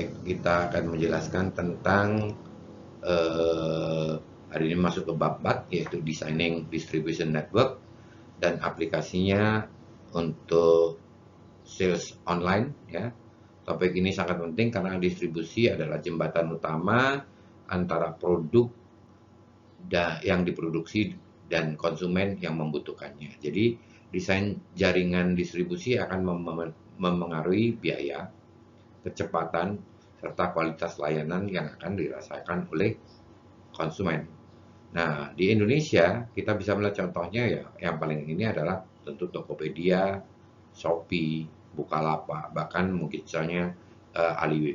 Kita akan menjelaskan tentang hari ini masuk ke bab 4, yaitu Designing Distribution Network dan aplikasinya untuk sales online ya. Topik ini sangat penting karena distribusi adalah jembatan utama antara produk yang diproduksi dan konsumen yang membutuhkannya. Jadi desain jaringan distribusi akan memengaruhi biaya, kecepatan, serta kualitas layanan yang akan dirasakan oleh konsumen. Nah, di Indonesia kita bisa melihat contohnya ya, yang paling ini adalah tentu Tokopedia, Shopee, Bukalapak, bahkan mungkin misalnya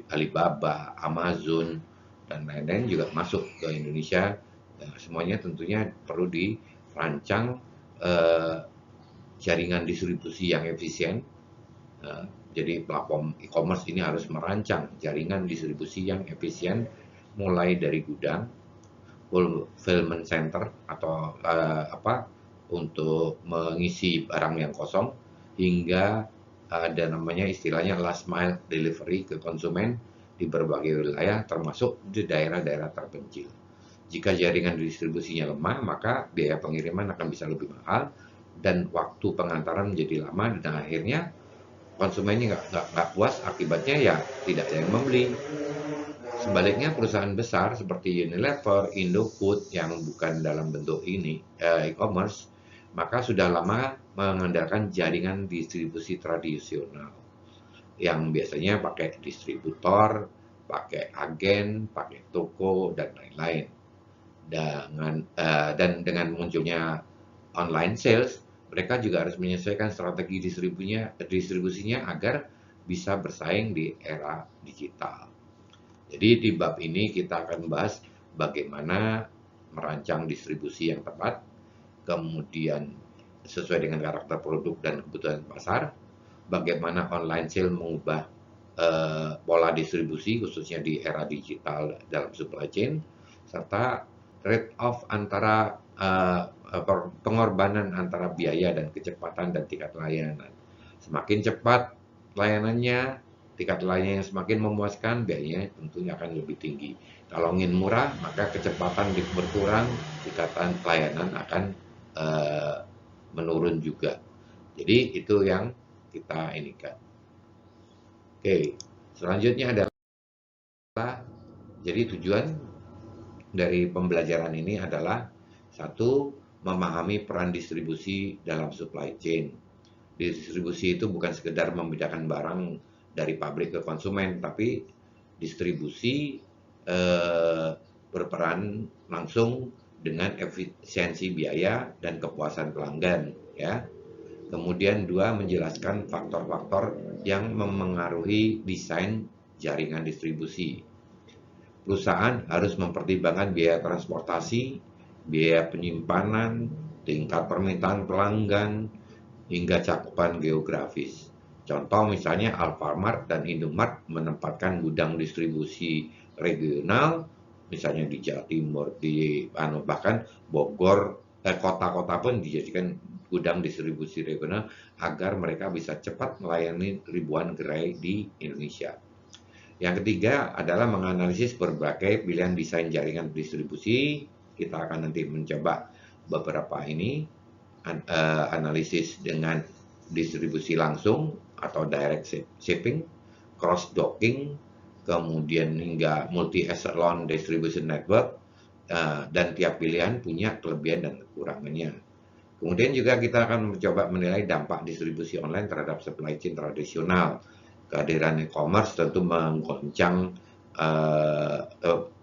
Alibaba, Amazon, dan lain-lain juga masuk ke Indonesia. Semuanya tentunya perlu dirancang eh, jaringan distribusi yang efisien. Eh, jadi platform e-commerce ini harus merancang jaringan distribusi yang efisien mulai dari gudang, fulfillment center atau untuk mengisi barang yang kosong hingga ada namanya istilahnya last mile delivery ke konsumen di berbagai wilayah termasuk di daerah-daerah terpencil. Jika jaringan distribusinya lemah, maka biaya pengiriman akan bisa lebih mahal dan waktu pengantaran menjadi lama dan akhirnya konsumennya nggak puas, akibatnya ya tidak ada yang membeli. Sebaliknya perusahaan besar seperti Unilever, Indofood yang bukan dalam bentuk ini e-commerce, maka sudah lama mengandalkan jaringan distribusi tradisional yang biasanya pakai distributor, pakai agen, pakai toko dan lain-lain. Dan dengan munculnya online sales, mereka juga harus menyesuaikan strategi distribusinya agar bisa bersaing di era digital. Jadi di bab ini kita akan membahas bagaimana merancang distribusi yang tepat, kemudian sesuai dengan karakter produk dan kebutuhan pasar, bagaimana online sale mengubah pola distribusi khususnya di era digital dalam supply chain, serta trade-off antara pengorbanan antara biaya dan kecepatan dan tingkat layanan. Semakin cepat layanannya, tingkat layanannya semakin memuaskan, biayanya tentunya akan lebih tinggi. Kalau ingin murah, maka kecepatan berkurang, tingkatan layanan akan menurun juga. Jadi itu yang kita inikan. Oke, selanjutnya adalah jadi tujuan dari pembelajaran ini adalah satu, memahami peran distribusi dalam supply chain. Distribusi itu bukan sekedar membedakan barang dari pabrik ke konsumen, tapi distribusi berperan langsung dengan efisiensi biaya dan kepuasan pelanggan, ya. Kemudian dua, menjelaskan faktor-faktor yang memengaruhi desain jaringan distribusi. Perusahaan harus mempertimbangkan biaya transportasi, biaya penyimpanan, tingkat permintaan pelanggan, hingga cakupan geografis. Contoh misalnya Alfamart dan Indomart menempatkan gudang distribusi regional, misalnya di Jawa Timur, di bahkan Bogor, kota-kota pun dijadikan gudang distribusi regional agar mereka bisa cepat melayani ribuan gerai di Indonesia. Yang ketiga adalah menganalisis berbagai pilihan desain jaringan distribusi. Kita akan nanti mencoba beberapa ini, analisis dengan distribusi langsung atau direct shipping, cross docking, kemudian hingga multi echelon distribution network, dan tiap pilihan punya kelebihan dan kekurangannya. Kemudian juga kita akan mencoba menilai dampak distribusi online terhadap supply chain tradisional. Kehadiran e-commerce tentu menggoncang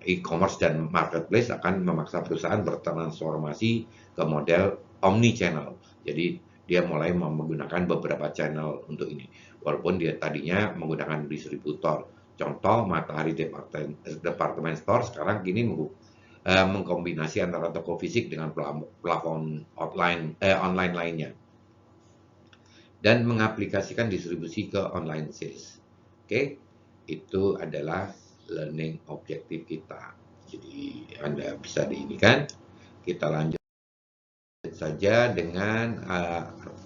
e-commerce dan marketplace akan memaksa perusahaan bertransformasi ke model omni-channel. Jadi dia mulai menggunakan beberapa channel untuk ini. Walaupun dia tadinya menggunakan distributor. Contoh Matahari Department Store sekarang kini mengkombinasi antara toko fisik dengan platform online lainnya dan mengaplikasikan distribusi ke online sales. Oke, itu adalah learning objektif kita. Jadi Anda bisa diinikan. Kita lanjut saja dengan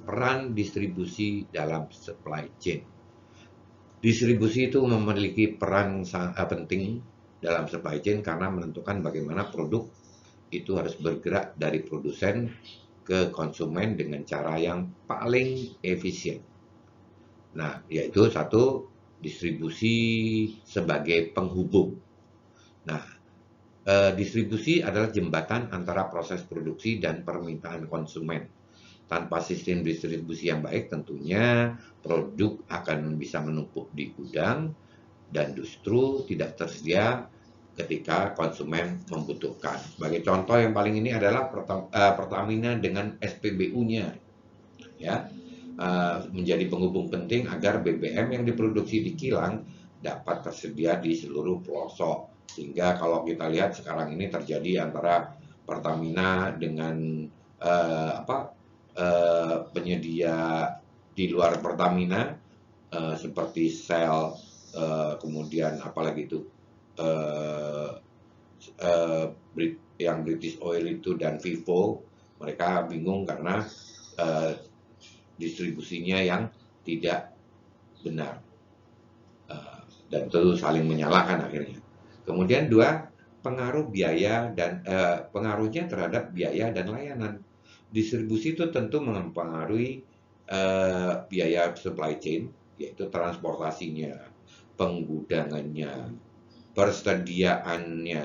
peran distribusi dalam supply chain. Distribusi itu memiliki peran sangat penting dalam supply chain karena menentukan bagaimana produk itu harus bergerak dari produsen ke konsumen dengan cara yang paling efisien. Nah, yaitu satu, distribusi sebagai penghubung. Nah, distribusi adalah jembatan antara proses produksi dan permintaan konsumen. Tanpa sistem distribusi yang baik, tentunya produk akan bisa menumpuk di gudang dan justru tidak tersedia ketika konsumen membutuhkan. Sebagai contoh yang paling ini adalah Pertamina dengan SPBU-nya, ya, menjadi penghubung penting agar BBM yang diproduksi di kilang dapat tersedia di seluruh pelosok. Sehingga kalau kita lihat sekarang ini terjadi antara Pertamina dengan penyedia di luar Pertamina, seperti Shell, kemudian apalagi itu uh, uh, yang British Oil itu dan Vivo, mereka bingung karena uh, distribusinya yang tidak benar, dan itu saling menyalahkan akhirnya. Kemudian dua, pengaruh biaya dan pengaruhnya terhadap biaya dan layanan. Distribusi itu tentu mempengaruhi biaya supply chain, yaitu transportasinya, penggudangannya, persediaannya,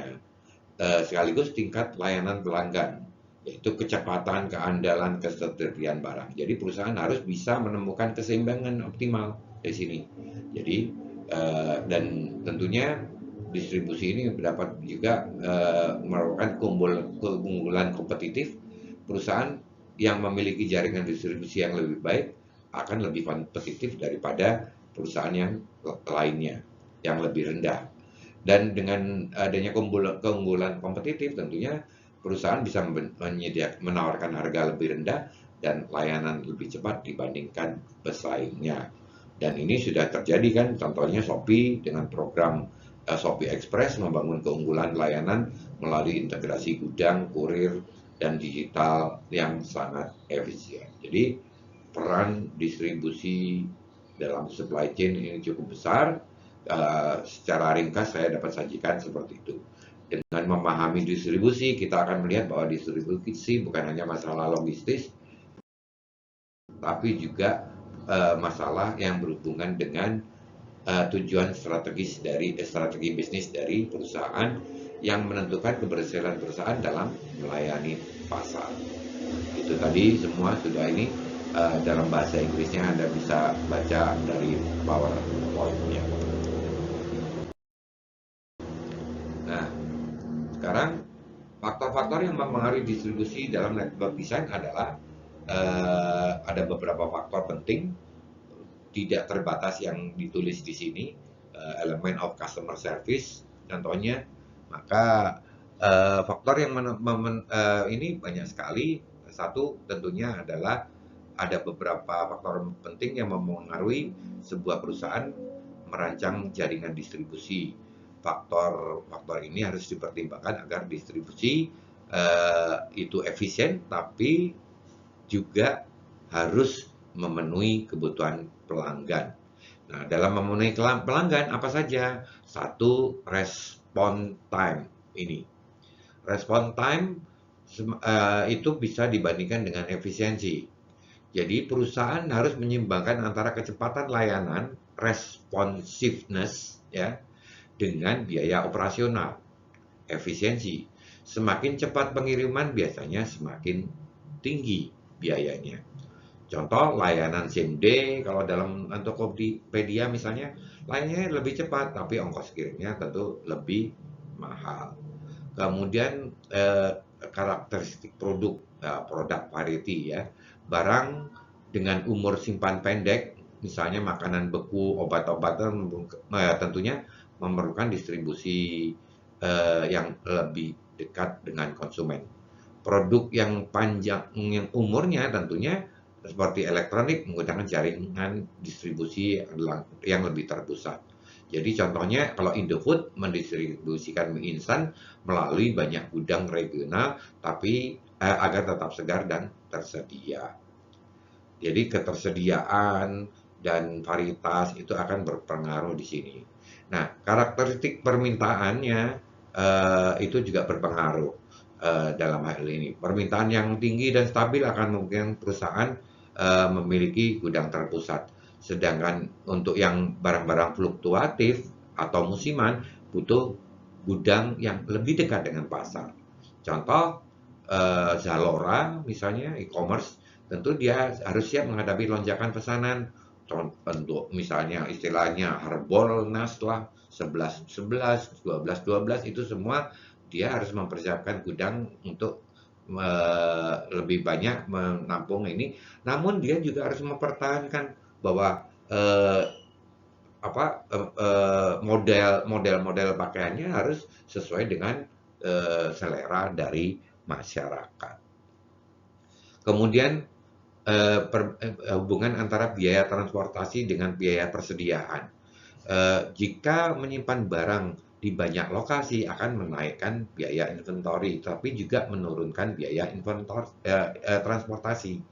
sekaligus tingkat layanan pelanggan, yaitu kecepatan, keandalan, ketersediaan barang. Jadi perusahaan harus bisa menemukan keseimbangan optimal di sini. Jadi dan tentunya distribusi ini dapat juga merupakan keunggulan kompetitif. Perusahaan yang memiliki jaringan distribusi yang lebih baik akan lebih kompetitif daripada perusahaan yang lainnya yang lebih rendah. Dan dengan adanya keunggulan kompetitif, tentunya perusahaan bisa menawarkan harga lebih rendah dan layanan lebih cepat dibandingkan pesaingnya. Dan ini sudah terjadi kan, contohnya Shopee dengan program Shopee Express membangun keunggulan layanan melalui integrasi gudang, kurir, dan digital yang sangat efisien. Jadi peran distribusi dalam supply chain ini cukup besar. Secara ringkas saya dapat sajikan seperti itu. Dengan memahami distribusi, kita akan melihat bahwa distribusi bukan hanya masalah logistis, tapi juga masalah yang berhubungan dengan tujuan strategis dari strategi bisnis dari perusahaan yang menentukan keberhasilan perusahaan dalam melayani pasar. Itu tadi semua sudah ini dalam bahasa Inggrisnya Anda bisa baca dari PowerPoint-nya. Nah, sekarang faktor-faktor yang mempengaruhi distribusi dalam network design adalah ada beberapa faktor penting, tidak terbatas yang ditulis di sini, elemen of customer service contohnya. Maka faktor yang ini banyak sekali. Satu tentunya adalah ada beberapa faktor penting yang mempengaruhi sebuah perusahaan merancang jaringan distribusi. Faktor-faktor ini harus dipertimbangkan agar distribusi itu efisien, tapi juga harus memenuhi kebutuhan pelanggan. Nah, dalam memenuhi pelanggan apa saja? Satu, respon time ini. Respon time itu bisa dibandingkan dengan efisiensi. Jadi perusahaan harus menyeimbangkan antara kecepatan layanan, responsiveness, ya, dengan biaya operasional, efisiensi. Semakin cepat pengiriman biasanya semakin tinggi biayanya. Contoh layanan same day, kalau dalam Tokopedia misalnya, layanannya lebih cepat, tapi ongkos kirimnya tentu lebih mahal. Kemudian karakteristik produk, produk variety, ya, barang dengan umur simpan pendek, misalnya makanan beku, obat-obatan, tentunya memerlukan distribusi yang lebih dekat dengan konsumen. Produk yang panjang, yang umurnya tentunya seperti elektronik menggunakan jaringan distribusi yang lebih terpusat. Jadi contohnya kalau Indofood mendistribusikan mie instan melalui banyak gudang regional, tapi agar tetap segar dan tersedia. Jadi ketersediaan dan varietas itu akan berpengaruh di sini. Nah, karakteristik permintaannya itu juga berpengaruh dalam hal ini. Permintaan yang tinggi dan stabil akan memungkinkan perusahaan memiliki gudang terpusat. Sedangkan untuk yang barang-barang fluktuatif atau musiman butuh gudang yang lebih dekat dengan pasar. Contoh Zalora misalnya e-commerce, tentu dia harus siap menghadapi lonjakan pesanan. Untuk misalnya istilahnya Harbolnas lah, 11-11, 12-12 itu semua dia harus mempersiapkan gudang untuk lebih banyak menampung ini. Namun dia juga harus mempertahankan bahwa model pakaiannya harus sesuai dengan selera dari masyarakat. Kemudian hubungan antara biaya transportasi dengan biaya persediaan. Jika menyimpan barang di banyak lokasi akan menaikkan biaya inventory, tapi juga menurunkan biaya transportasi.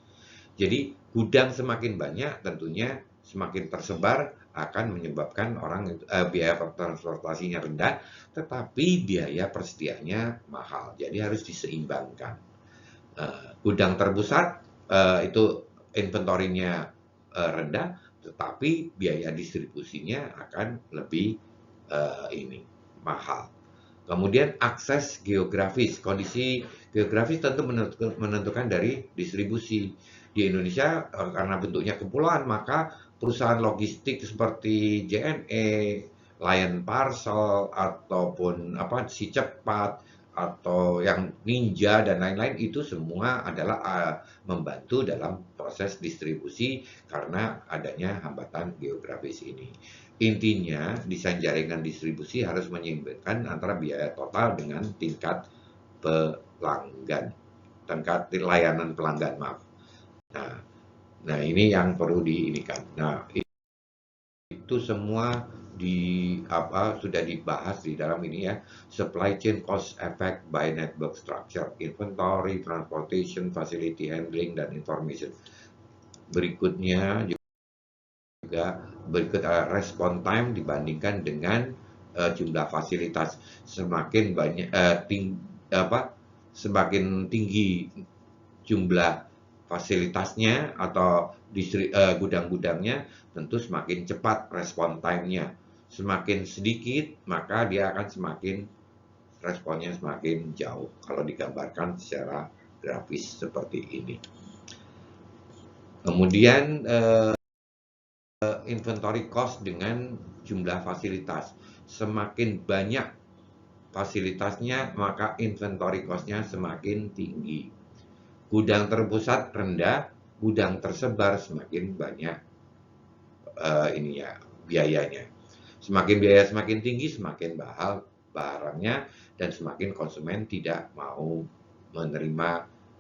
Jadi gudang semakin banyak tentunya semakin tersebar akan menyebabkan biaya transportasinya rendah, tetapi biaya persediaannya mahal. Jadi harus diseimbangkan. Gudang terpusat itu inventorinya rendah, tetapi biaya distribusinya akan lebih mahal. Kemudian akses geografis, kondisi geografis tentu menentukan dari distribusi. Di Indonesia karena bentuknya kepulauan, maka perusahaan logistik seperti JNE, Lion Parcel ataupun Si Cepat atau yang Ninja dan lain-lain itu semua adalah membantu dalam proses distribusi karena adanya hambatan geografis ini. Intinya, desain jaringan distribusi harus menyeimbangkan antara biaya total dengan tingkat layanan pelanggan, maaf. Nah, ini yang perlu diinikan. Nah, itu semua sudah dibahas di dalam ini ya. Supply chain cost effect by network structure, inventory, transportation, facility handling, dan information. Berikutnya juga respon time dibandingkan dengan jumlah fasilitas. Semakin banyak semakin tinggi jumlah fasilitasnya atau gudang-gudangnya, tentu semakin cepat respon time-nya. Semakin sedikit, maka dia akan responnya semakin jauh kalau digambarkan secara grafis seperti ini. Kemudian inventory cost dengan jumlah fasilitas. Semakin banyak fasilitasnya, maka inventory cost-nya semakin tinggi. Gudang terpusat rendah, gudang tersebar semakin banyak biayanya. Semakin tinggi, semakin mahal barangnya, dan semakin konsumen tidak mau menerima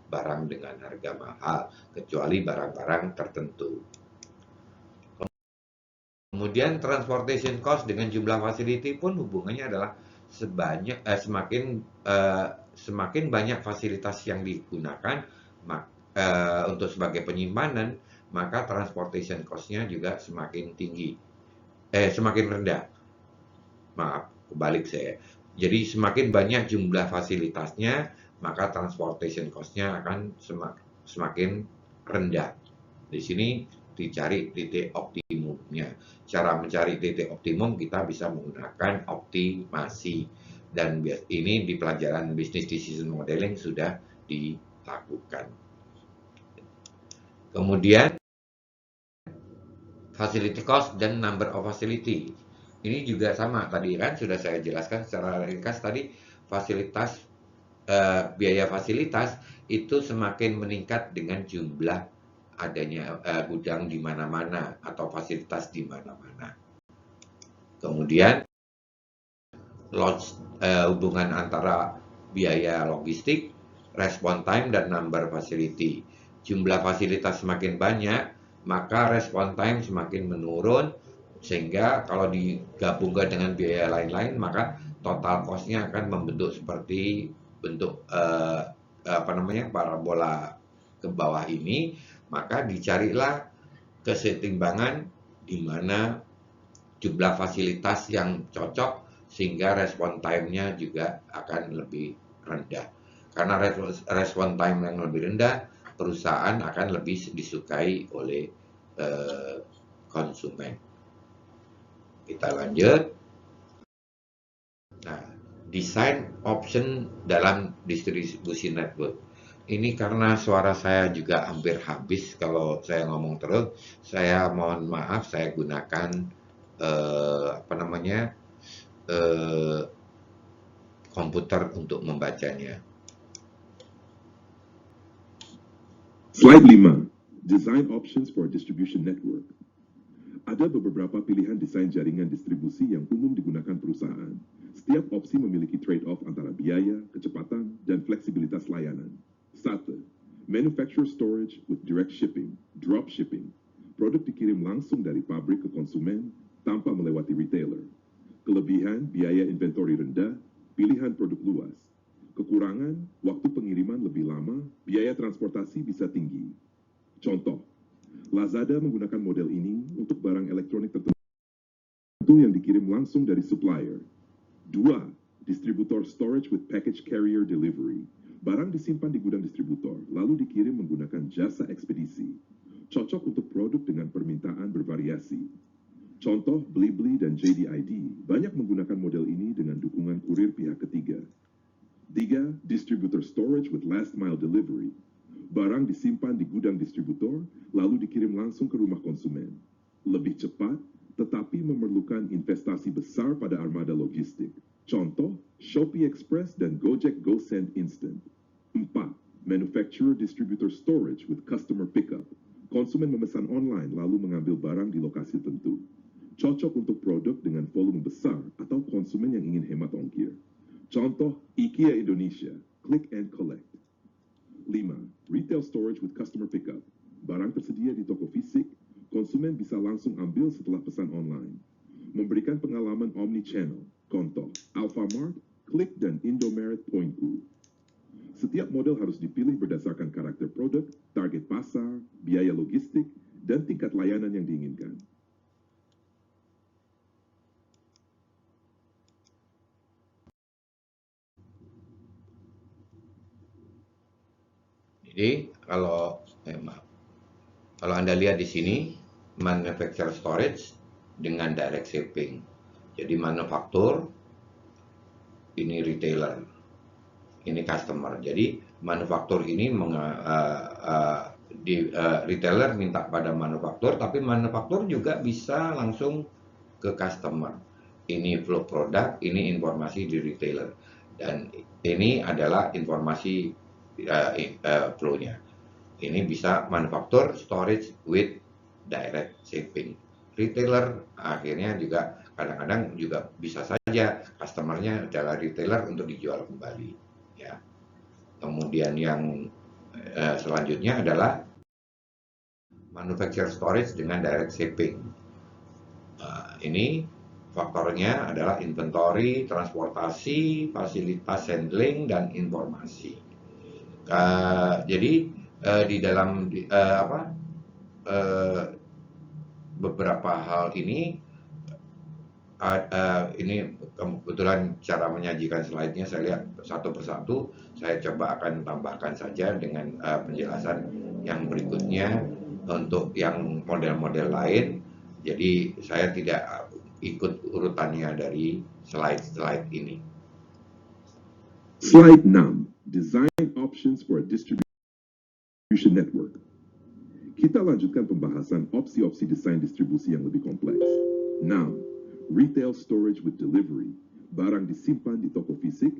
barang dengan harga mahal, kecuali barang-barang tertentu. Kemudian transportation cost dengan jumlah facility pun hubungannya adalah semakin banyak fasilitas yang digunakan untuk sebagai penyimpanan, maka transportation cost-nya juga semakin rendah. Maaf, kebalik saya. Jadi semakin banyak jumlah fasilitasnya, maka transportation cost-nya akan semakin rendah. Di sini dicari titik optimumnya. Cara mencari titik optimum kita bisa menggunakan optimasi. Dan ini di pelajaran business decision modeling sudah dilakukan. Kemudian facility cost dan number of facility. Ini juga sama tadi kan sudah saya jelaskan secara ringkas tadi, biaya fasilitas itu semakin meningkat dengan jumlah adanya gudang di mana-mana atau fasilitas di mana-mana. Kemudian hubungan antara biaya logistik, respon time, dan number facility. Jumlah fasilitas semakin banyak, maka respon time semakin menurun, sehingga kalau digabungkan dengan biaya lain-lain, maka total cost-nya akan membentuk seperti bentuk parabola ke bawah ini. Maka dicarilah kesetimbangan di mana jumlah fasilitas yang cocok sehingga respon time-nya juga akan lebih rendah. Karena respon time yang lebih rendah, perusahaan akan lebih disukai oleh konsumen. Kita lanjut. Nah, design option dalam distribusi network. Ini karena suara saya juga hampir habis kalau saya ngomong terus, saya mohon maaf, saya gunakan komputer untuk membacanya. Slide 5. Design options for a distribution network. Ada beberapa pilihan desain jaringan distribusi yang umum digunakan perusahaan. Setiap opsi memiliki trade-off antara biaya, kecepatan, dan fleksibilitas layanan. 1. Manufacturer storage with direct shipping, drop shipping. Produk dikirim langsung dari pabrik ke konsumen tanpa melewati retailer. Kelebihan, biaya inventory rendah, pilihan produk luas. Kekurangan, waktu pengiriman lebih lama, biaya transportasi bisa tinggi. Contoh, Lazada menggunakan model ini untuk barang elektronik tertentu yang dikirim langsung dari supplier. 2. Distributor storage with package carrier delivery. Barang disimpan di gudang distributor, lalu dikirim menggunakan jasa ekspedisi. Cocok untuk produk dengan permintaan bervariasi. Contoh, Blibli dan JDID banyak menggunakan model ini dengan dukungan kurir pihak ketiga. 3. Distributor storage with last mile delivery. Barang disimpan di gudang distributor, lalu dikirim langsung ke rumah konsumen. Lebih cepat, tetapi memerlukan investasi besar pada armada logistik. Contoh, Shopee Express dan Gojek GoSend Instant. 4. Manufacturer distributor storage with customer pickup. Konsumen memesan online lalu mengambil barang di lokasi tertentu. Cocok untuk produk dengan volume besar atau konsumen yang ingin hemat ongkir. Contoh, IKEA Indonesia, Click and Collect. 5. Retail storage with customer pickup. Barang tersedia di toko fisik, konsumen bisa langsung ambil setelah pesan online. Memberikan pengalaman omni-channel. Contoh, Alfamart, Click dan Indomaret Pointku. Setiap model harus dipilih berdasarkan karakter produk, target pasar, biaya logistik, dan tingkat layanan yang diinginkan. Jadi kalau Anda lihat di sini, manufacturer storage dengan direct shipping. Jadi manufaktur, ini retailer, ini customer. Jadi manufaktur ini retailer minta pada manufaktur, tapi manufaktur juga bisa langsung ke customer. Ini flow produk, ini informasi di retailer, dan ini adalah informasi flow-nya. Ini bisa manufaktur storage with direct shipping. Retailer akhirnya juga kadang-kadang juga bisa saja customernya adalah retailer untuk dijual kembali. Ya. Kemudian yang selanjutnya adalah manufacturer storage dengan direct shipping. Ini faktornya adalah inventory, transportasi, fasilitas handling, dan informasi. Jadi di dalam beberapa hal ini kebetulan cara menyajikan slide-nya saya lihat satu persatu, saya coba akan tambahkan saja dengan penjelasan yang berikutnya untuk yang model-model lain. Jadi saya tidak ikut urutannya dari slide-slide ini. Slide 6. Design options for a distribution network. Kita lanjutkan pembahasan opsi-opsi desain distribusi yang lebih kompleks. 6. Retail storage with delivery. Barang disimpan di toko fisik,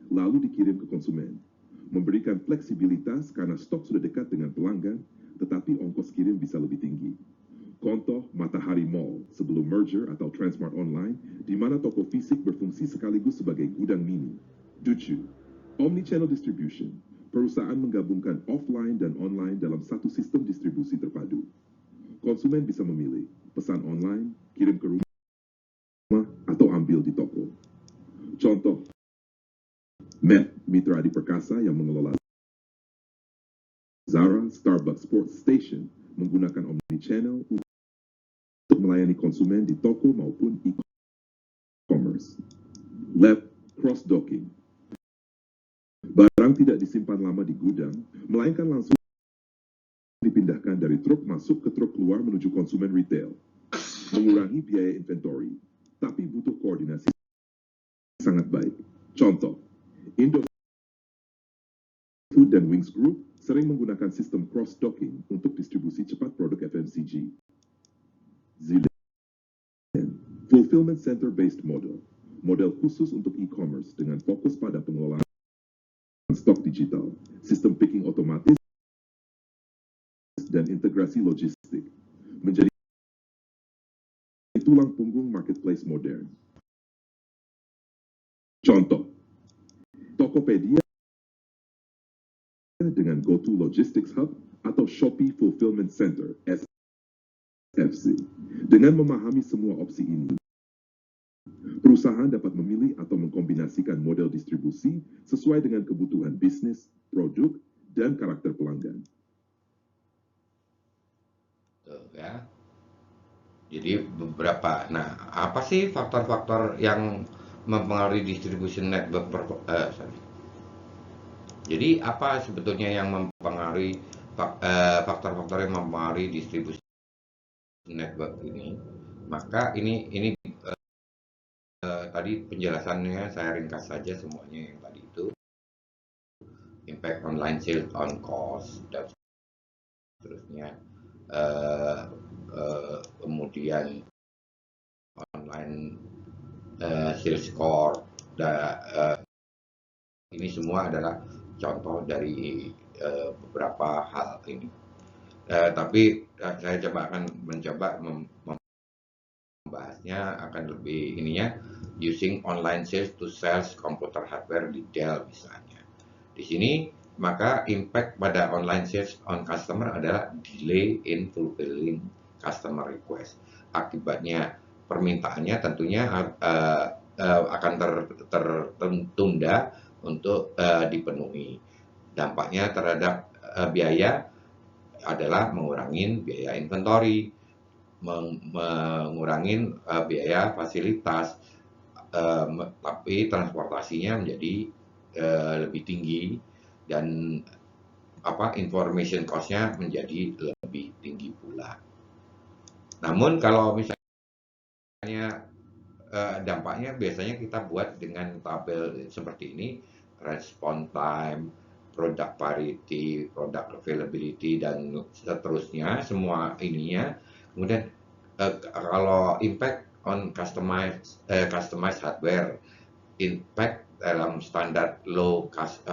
lalu dikirim ke konsumen. Memberikan fleksibilitas karena stok sudah dekat dengan pelanggan, tetapi ongkos kirim bisa lebih tinggi. Contoh, Matahari Mall sebelum merger atau Transmart Online, di mana toko fisik berfungsi sekaligus sebagai gudang mini. 7. Omnichannel distribution. Perusahaan menggabungkan offline dan online dalam satu sistem distribusi terpadu. Konsumen bisa memilih pesan online, kirim ke rumah, atau ambil di toko. Contoh, Met Mitra Adi Perkasa yang mengelola Zara Starbucks Sports Station menggunakan omnichannel untuk melayani konsumen di toko maupun e-commerce. Lab cross-docking. Barang tidak disimpan lama di gudang, melainkan langsung dipindahkan dari truk masuk ke truk keluar menuju konsumen retail. Mengurangi biaya inventory, tapi butuh koordinasi sangat baik. Contoh, Indofood dan Wings Group sering menggunakan sistem cross-docking untuk distribusi cepat produk FMCG. Zillion, Fulfillment Center-based model, model khusus untuk e-commerce dengan fokus pada pengelolaan stok digital, sistem picking otomatis, dan integrasi logistik, menjadi tulang punggung marketplace modern. Contoh, Tokopedia dengan GoTo Logistics Hub atau Shopee Fulfillment Center, SFC. Dengan memahami semua opsi ini, perusahaan dapat memilih atau mengkombinasikan model distribusi sesuai dengan kebutuhan bisnis, produk, dan karakter pelanggan. Ya. Jadi beberapa. Nah, apa sih faktor-faktor yang mempengaruhi distribution network Jadi apa sebetulnya yang mempengaruhi faktor-faktor yang mempengaruhi distribution network ini? Maka ini tadi penjelasannya saya ringkas saja semuanya yang tadi itu. Impact online sales on cost dan seterusnya. Kemudian online sales score, ini semua adalah contoh dari beberapa hal ini. Tapi saya akan mencoba membahasnya akan lebih ininya using online sales to sales computer hardware di Dell misalnya. Di sini maka impact pada online sales on customer adalah delay in fulfilling customer request. Akibatnya permintaannya tentunya akan tertunda untuk dipenuhi. Dampaknya terhadap biaya adalah mengurangi biaya inventory, mengurangi biaya fasilitas, tapi transportasinya menjadi lebih tinggi dan information cost-nya menjadi lebih tinggi pula. Namun kalau misalnya dampaknya biasanya kita buat dengan tabel seperti ini, response time, product parity, product availability, dan seterusnya, semua ininya. Kemudian kalau impact on customized hardware, impact dalam standar low cost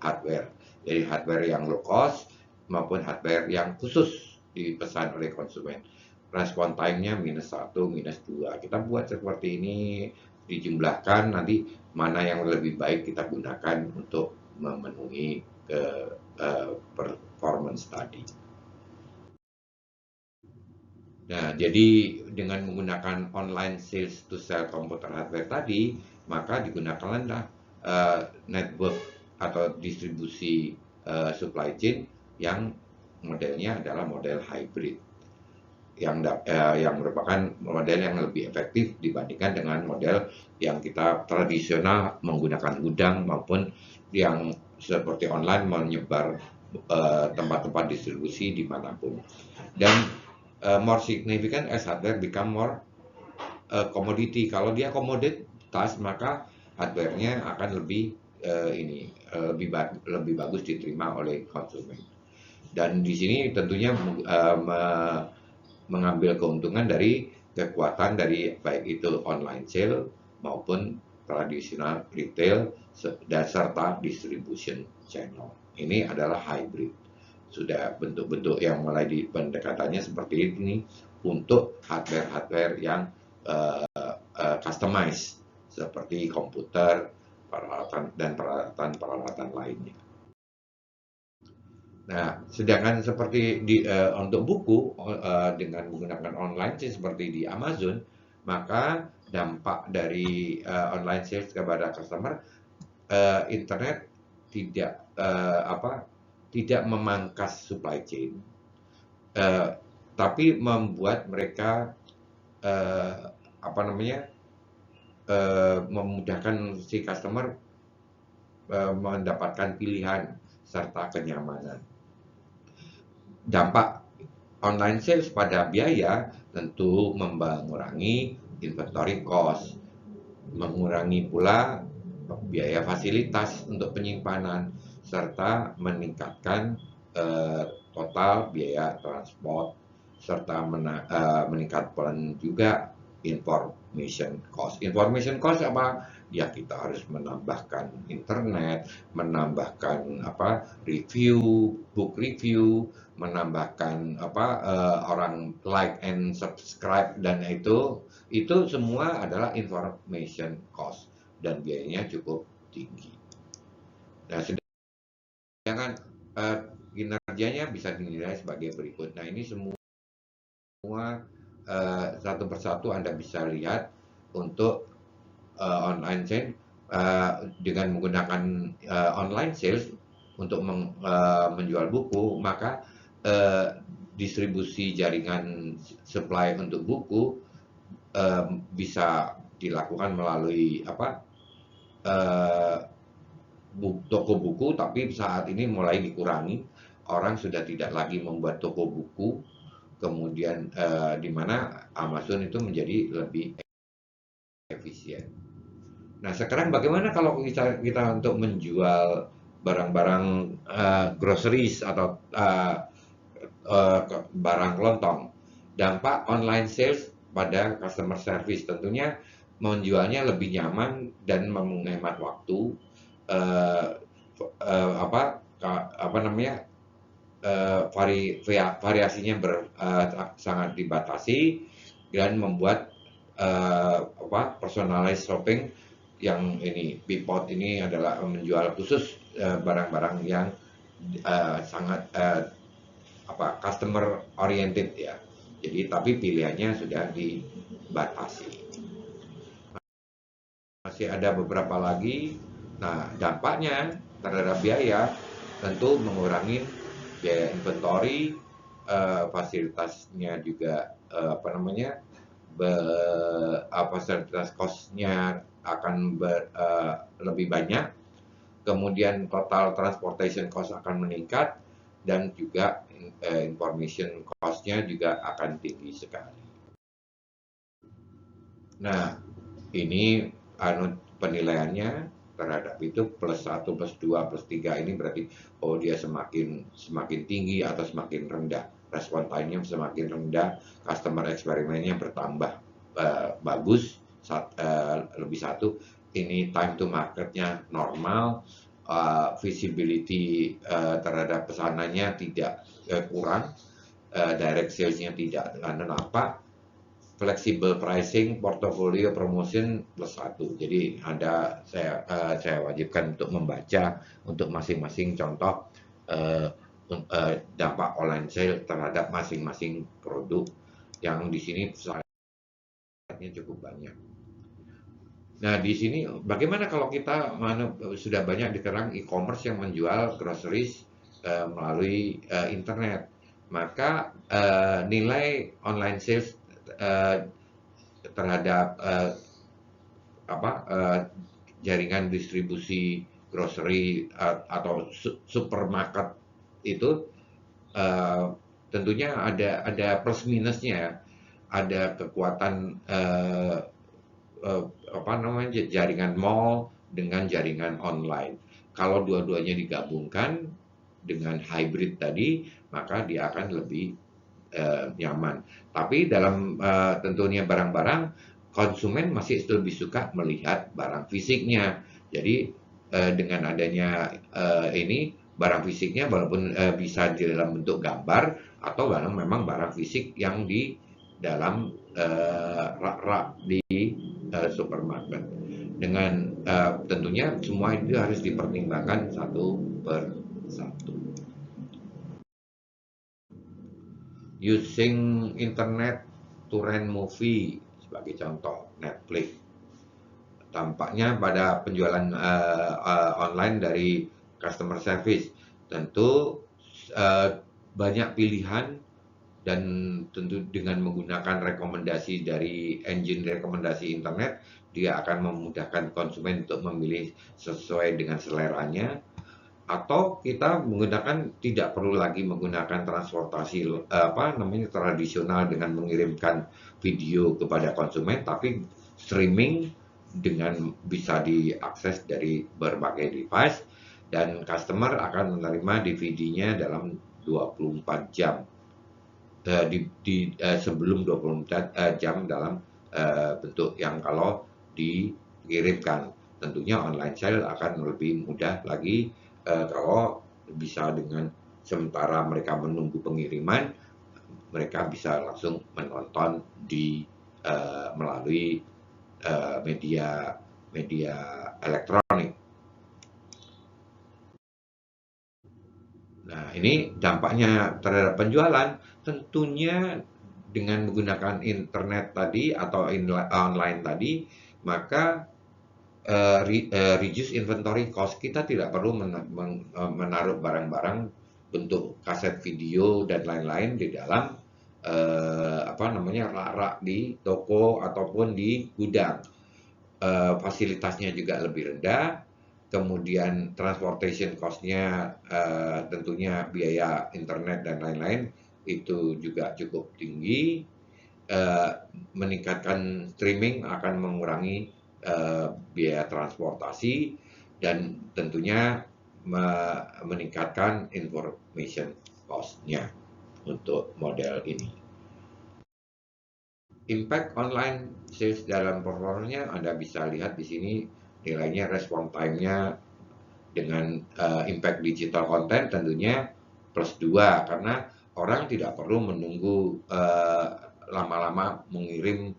hardware, jadi hardware yang low cost maupun hardware yang khusus dipesan oleh konsumen. Respon time-nya -1, -2. Kita buat seperti ini, dijumlahkan, nanti mana yang lebih baik kita gunakan untuk memenuhi performance tadi. Nah, jadi dengan menggunakan online sales to sell computer hardware tadi, maka digunakanlah network atau distribusi supply chain yang modelnya adalah model hybrid, yang merupakan model yang lebih efektif dibandingkan dengan model yang kita tradisional menggunakan gudang maupun yang seperti online menyebar tempat-tempat distribusi dimanapun. Dan more significant as hardware become more commodity. Kalau dia komoditas, maka hardware-nya akan lebih lebih bagus diterima oleh konsumen. Dan di sini tentunya mengambil keuntungan dari kekuatan dari baik itu online sale maupun tradisional retail dan serta distribution channel. Ini adalah hybrid. Sudah bentuk-bentuk yang mulai di pendekatannya seperti ini untuk hardware-hardware yang customized seperti komputer, peralatan dan peralatan lainnya. Nah, sedangkan seperti untuk buku dengan menggunakan online sih seperti di Amazon, maka dampak dari online sales kepada customer, internet tidak memangkas supply chain, tapi membuat mereka apa namanya, memudahkan si customer mendapatkan pilihan serta kenyamanan. Dampak online sales pada biaya tentu mengurangi inventory cost, mengurangi pula biaya fasilitas untuk penyimpanan, serta meningkatkan total biaya transport, serta meningkatkan juga information cost. Information cost apa? Ya kita harus menambahkan internet, menambahkan review, book review, menambahkan orang like and subscribe, dan itu semua adalah information cost dan biayanya cukup tinggi. Nah, sedangkan kinerjanya bisa dinilai sebagai berikut. Nah, ini semua satu persatu Anda bisa lihat untuk online sales dengan menggunakan online sales untuk menjual buku, maka distribusi jaringan supply untuk buku bisa dilakukan melalui toko buku, tapi saat ini mulai dikurangi. Orang sudah tidak lagi membuat toko buku, kemudian di mana Amazon itu menjadi lebih efisien. Nah, sekarang bagaimana kalau kita untuk menjual barang-barang groceries atau barang kelontong? Dampak online sales pada customer service tentunya menjualnya lebih nyaman dan menghemat waktu. Variasinya sangat dibatasi dan membuat personalized shopping yang ini Bipot ini adalah menjual khusus barang-barang yang sangat customer oriented ya. Jadi tapi pilihannya sudah dibatasi. Masih ada beberapa lagi. Nah, dampaknya terhadap biaya tentu mengurangi biaya inventory, fasilitasnya juga fasilitas cost-nya akan lebih banyak, kemudian total transportation cost akan meningkat, dan juga information cost-nya juga akan tinggi sekali. Nah, ini penilaiannya terhadap itu +1, +2, +3 ini berarti dia semakin tinggi atau semakin rendah. Respon time-nya semakin rendah, customer experience-nya bertambah bagus, lebih satu, ini time to market-nya normal, visibility terhadap pesanannya tidak kurang, direct sales-nya tidak nampak, flexible pricing, portfolio promotion +1. Jadi saya wajibkan untuk membaca untuk masing-masing contoh dampak online sale terhadap masing-masing produk yang di sini slide-nya cukup banyak. Nah, di sini bagaimana kalau kita sudah banyak dikenal e-commerce yang menjual groceries melalui internet, maka nilai online sales terhadap jaringan distribusi grocery atau supermarket itu tentunya ada plus minusnya, ada kekuatan jaringan mall dengan jaringan online. Kalau dua-duanya digabungkan dengan hybrid tadi, maka dia akan lebih nyaman. Tapi dalam tentunya barang-barang, konsumen masih lebih suka melihat barang fisiknya. Jadi dengan adanya ini barang fisiknya walaupun bisa di dalam bentuk gambar atau memang barang fisik yang di dalam rak di supermarket. Dengan tentunya semua itu harus dipertimbangkan satu per satu. Using internet to rent movie sebagai contoh Netflix. Tampaknya pada penjualan online dari customer service tentu banyak pilihan dan tentu dengan menggunakan rekomendasi dari engine rekomendasi internet, dia akan memudahkan konsumen untuk memilih sesuai dengan seleranya. Atau kita menggunakan, tidak perlu lagi menggunakan transportasi tradisional dengan mengirimkan video kepada konsumen, tapi streaming dengan bisa diakses dari berbagai device, dan customer akan menerima DVD-nya dalam 24 jam sebelum 24 jam dalam bentuk yang kalau dikirimkan. Tentunya online sale akan lebih mudah lagi kalau bisa, dengan sementara mereka menunggu pengiriman, mereka bisa langsung menonton melalui media elektronik. Nah, ini dampaknya terhadap penjualan. Tentunya dengan menggunakan internet tadi atau online tadi, maka reduce inventory cost. Kita tidak perlu menaruh barang-barang bentuk kaset video dan lain-lain di dalam rak di toko ataupun di gudang. Fasilitasnya juga lebih rendah, kemudian transportation cost-nya, tentunya biaya internet dan lain-lain itu juga cukup tinggi. Meningkatkan streaming akan mengurangi biaya transportasi, dan tentunya meningkatkan information cost-nya untuk model ini. Impact online sales dalam performanya Anda bisa lihat di sini, nilainya, respon time-nya dengan impact digital content tentunya +2, karena orang tidak perlu menunggu lama-lama mengirim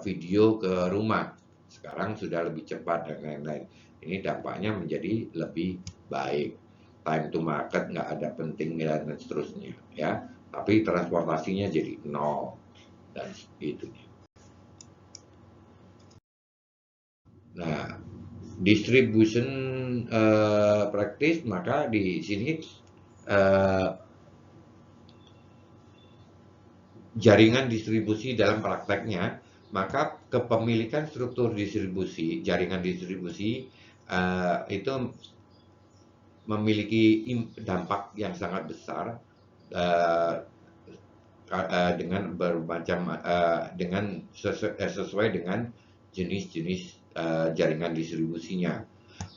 video ke rumah. Sekarang sudah lebih cepat dan lain-lain. Ini dampaknya menjadi lebih baik. Time to market nggak ada penting dan seterusnya, ya. Tapi transportasinya jadi 0 dan itu. Nah, distribution practice, maka di sini jaringan distribusi dalam prakteknya, maka kepemilikan struktur distribusi, jaringan distribusi itu memiliki dampak yang sangat besar dengan bermacam dengan sesuai dengan jenis-jenis jaringan distribusinya.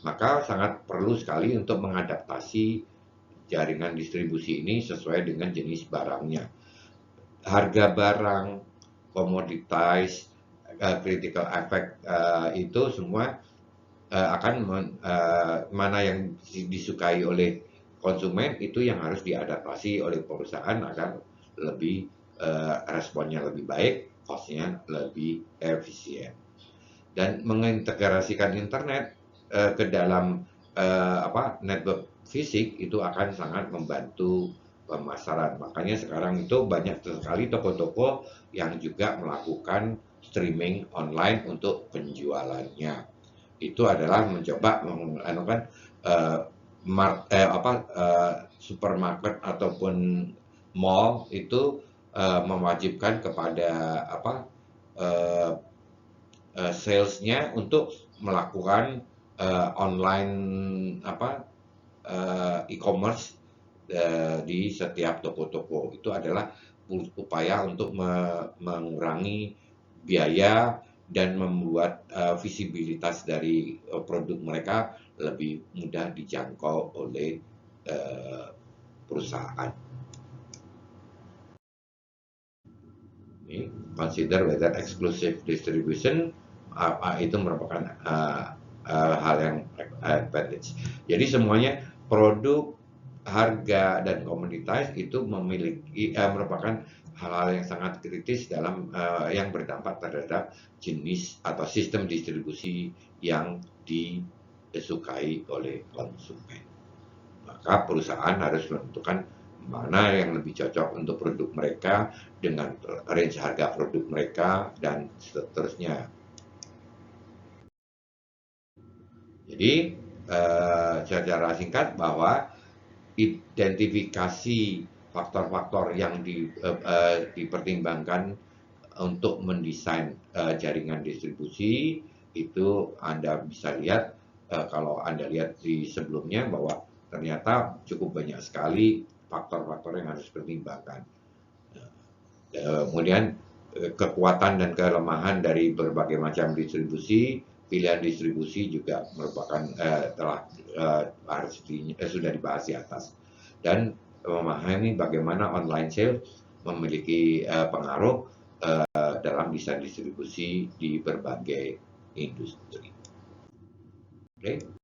Maka sangat perlu sekali untuk mengadaptasi jaringan distribusi ini sesuai dengan jenis barangnya. Harga barang, komoditas, critical effect itu semua akan mana yang disukai oleh konsumen, itu yang harus diadaptasi oleh perusahaan agar lebih responnya lebih baik, cost-nya lebih efisien. Dan mengintegrasikan internet ke dalam network fisik itu akan sangat membantu pemasaran. Makanya sekarang itu banyak sekali toko-toko yang juga melakukan streaming online untuk penjualannya. Itu adalah mencoba melakukan supermarket ataupun mall itu mewajibkan kepada salesnya untuk melakukan online e-commerce di setiap toko-toko. Itu adalah upaya untuk mengurangi biaya dan membuat visibilitas dari produk mereka lebih mudah dijangkau oleh perusahaan. Ini consider whether exclusive distribution itu merupakan hal yang advantage. Jadi semuanya produk, harga, dan komoditas itu memiliki merupakan hal-hal yang sangat kritis dalam yang berdampak terhadap jenis atau sistem distribusi yang disukai oleh konsumen. Maka perusahaan harus menentukan mana yang lebih cocok untuk produk mereka dengan range harga produk mereka dan seterusnya. Jadi secara singkat bahwa identifikasi faktor-faktor yang dipertimbangkan untuk mendesain jaringan distribusi itu Anda bisa lihat kalau Anda lihat di sebelumnya bahwa ternyata cukup banyak sekali faktor-faktor yang harus dipertimbangkan. Kemudian kekuatan dan kelemahan dari berbagai macam distribusi, pilihan distribusi juga merupakan sudah dibahas di atas, dan memahami bagaimana online sales memiliki pengaruh dalam desain distribusi di berbagai industri. Oke.